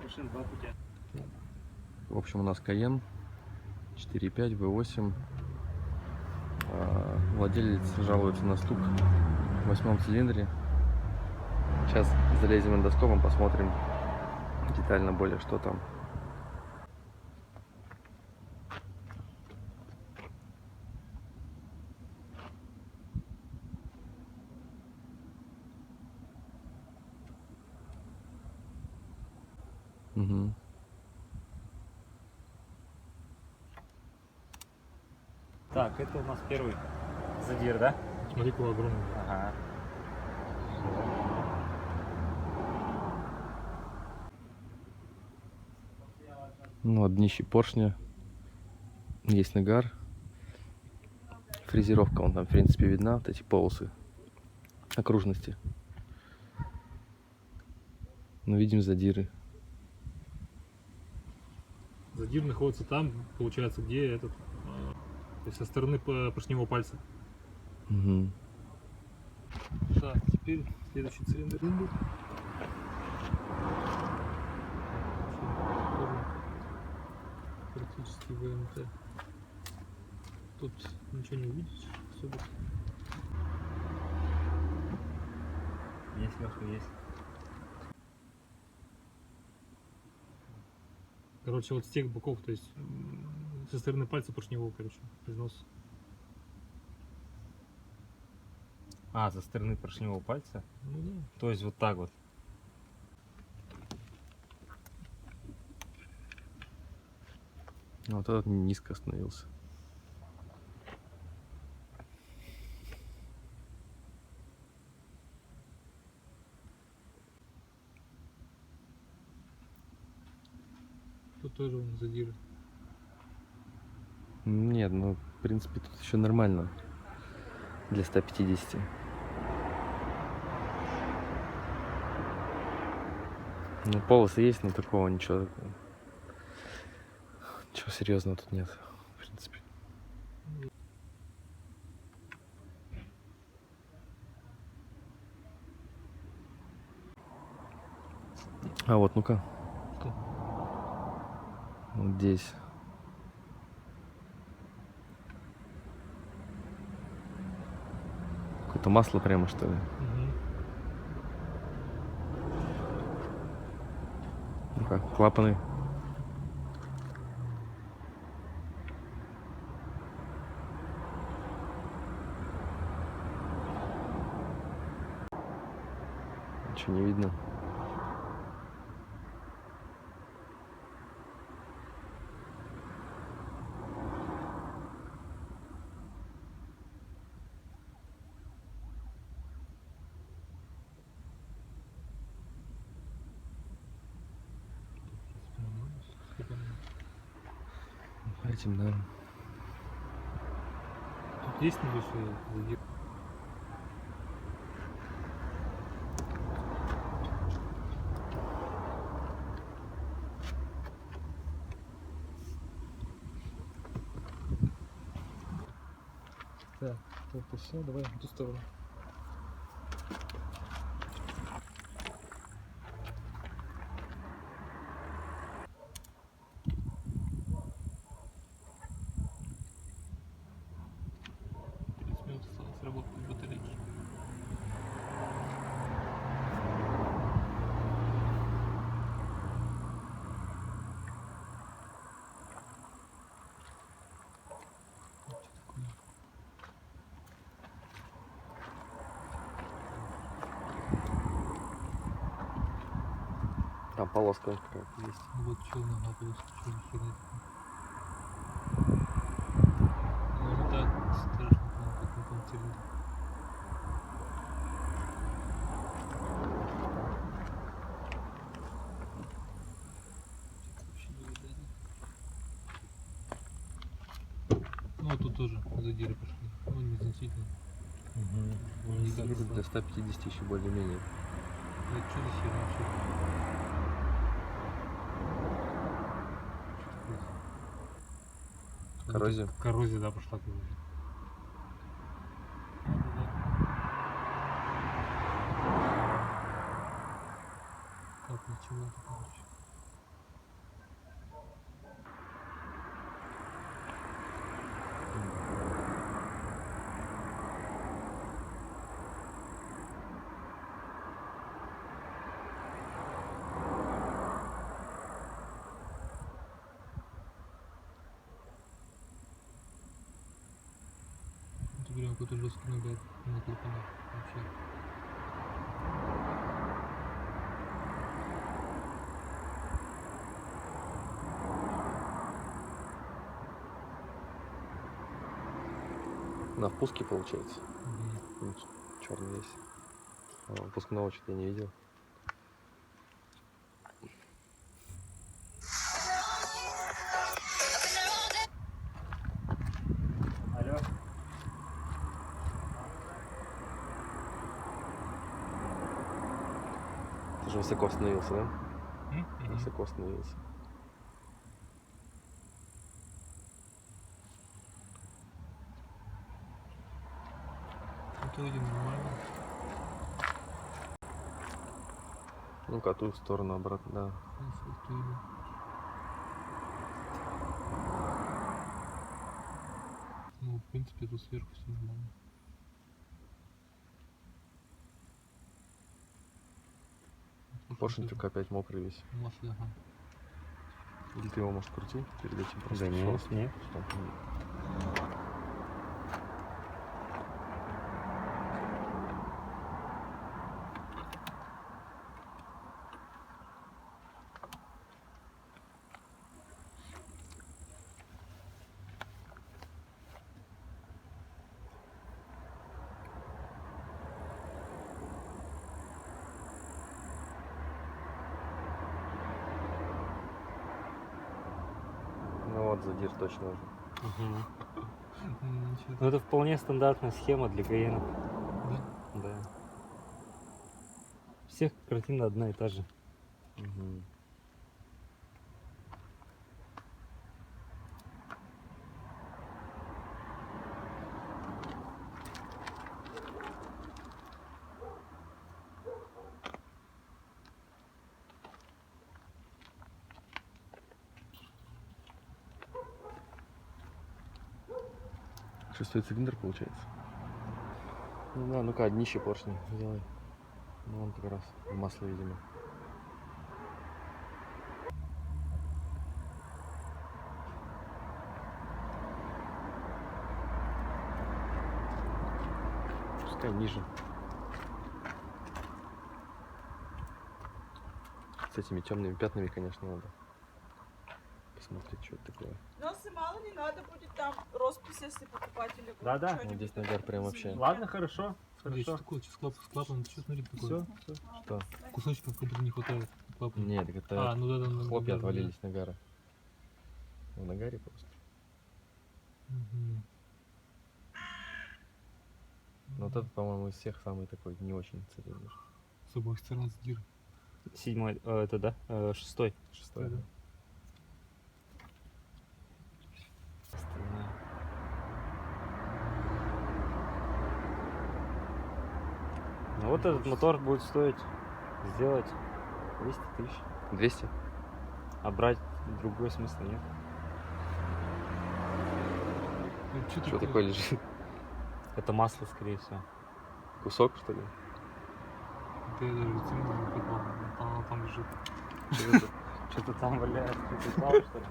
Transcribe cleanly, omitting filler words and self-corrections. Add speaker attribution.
Speaker 1: Машин два путя.
Speaker 2: В общем, у нас Cayenne 4.5 V8. Владелец жалуется на стук в 8-м цилиндре. Сейчас залезем эндоскопом, посмотрим детально более, что там. Угу.
Speaker 1: Так, это у нас первый задир, да?
Speaker 3: Смотри, какой огромный.
Speaker 1: Ага.
Speaker 2: Ну, от днище поршня есть нагар. Фрезеровка, вон там, в принципе, видна, вот эти полосы окружности. Но видим задиры.
Speaker 3: Задир находится там, получается, где этот, то есть со стороны поршневого пальца.
Speaker 2: Угу.
Speaker 3: Так, теперь следующий цилиндр. Практически ВМТ. Тут ничего не увидишь особо.
Speaker 1: Есть, Леха, есть.
Speaker 3: Короче, вот с тех боков, то есть со стороны пальца поршневого, короче, износ.
Speaker 1: А, со стороны поршневого пальца?
Speaker 3: Ну да.
Speaker 1: То есть вот так вот.
Speaker 2: Вот этот низко остановился.
Speaker 3: Тут тоже он задир.
Speaker 2: Нет, ну, в принципе, тут еще нормально для 150. Ну, полосы есть, но такого ничего серьезного тут нет, в принципе. А вот, ну-ка.
Speaker 3: Что?
Speaker 2: Вот здесь. Какое-то масло прямо, что ли.
Speaker 3: Угу.
Speaker 2: Ну-ка, клапаны. Ничего не видно. Этим, да.
Speaker 3: Тут есть небольшой задир. Так, это все, давай в ту сторону. Сработали батарейки.
Speaker 2: Там полоска какая-то есть.
Speaker 3: Вот что нога полоска, что за херня такая. Ну не так страшно, как на том цилиндре. Вообще не видать. Ну вот тут тоже задиры пошли. Ну незначительно.
Speaker 2: Угу.
Speaker 3: Не так
Speaker 2: Для 150 еще более-менее.
Speaker 3: Это что за херня вообще?
Speaker 2: Коррозия?
Speaker 3: Коррозия, да, пошла. Так, ничего, короче. какой-то жесткий нагад на клапанах вообще.
Speaker 2: На впуске получается.
Speaker 3: Мгм.
Speaker 2: Черный весь. А выпускного что-то я не видел.
Speaker 1: Алло.
Speaker 2: Ты же высоко остановился, да?
Speaker 3: Мгм.
Speaker 2: Высоко остановился.
Speaker 3: Это вроде нормально.
Speaker 2: Ну-ка, ту сторону обратно, да.
Speaker 3: Хорошо, что иду. Ну, в принципе, тут сверху все нормально.
Speaker 2: Поршень только опять мокрый весь.
Speaker 3: Масло, ага.
Speaker 2: Или ты его, может, крутил перед этим? Просто
Speaker 1: Да
Speaker 2: шел?
Speaker 1: нет, нет.
Speaker 2: Что? Ну вот, задир точно уже.
Speaker 3: Ничего.
Speaker 1: Ну это вполне стандартная схема для гаенов.
Speaker 3: Да?
Speaker 1: Да. Всех картина одна и та же.
Speaker 2: Мгм. Шестой цилиндр получается. Ну да, ну-ка, днище поршни сделай. Ну он как раз в масло, видимо. Пускай ниже. С этими темными пятнами, конечно, надо посмотреть, что это такое.
Speaker 4: Носы мало не надо будет там роспись, если покупатели будут.
Speaker 1: Да-да.
Speaker 4: что-нибудь
Speaker 2: Вот здесь
Speaker 4: такое,
Speaker 2: нагар прям вообще.
Speaker 4: извините.
Speaker 1: Ладно, хорошо.
Speaker 3: Смотри, что
Speaker 1: Хорошо.
Speaker 3: такое? Что с клапаном? Что, смотри, такое?
Speaker 1: Все.
Speaker 2: Что?
Speaker 3: Кусочков как будто не хватает клапана.
Speaker 2: Нет, так это
Speaker 3: А, ну да, да,
Speaker 2: хлопья
Speaker 3: да, да,
Speaker 2: отвалились нагара. В нагаре просто.
Speaker 3: да. Мгм.
Speaker 2: Но вот этот, по-моему, из всех самый такой не очень цилиндр.
Speaker 3: С обоих сторон сдир.
Speaker 1: 7-й, это да, 6-й.
Speaker 2: Шестой.
Speaker 3: Да.
Speaker 1: Остальное. Ну вот этот мотор будет стоить сделать 200 тысяч.
Speaker 2: 200?
Speaker 1: А брать другой смысла нет.
Speaker 2: Что такое лежит?
Speaker 1: Это масло, скорее всего.
Speaker 2: Кусок, что ли?
Speaker 3: Да я даже цилиндр не попал. Она там лежит.
Speaker 2: Что это?
Speaker 1: Что-то там валяется, что-то упало, что ли?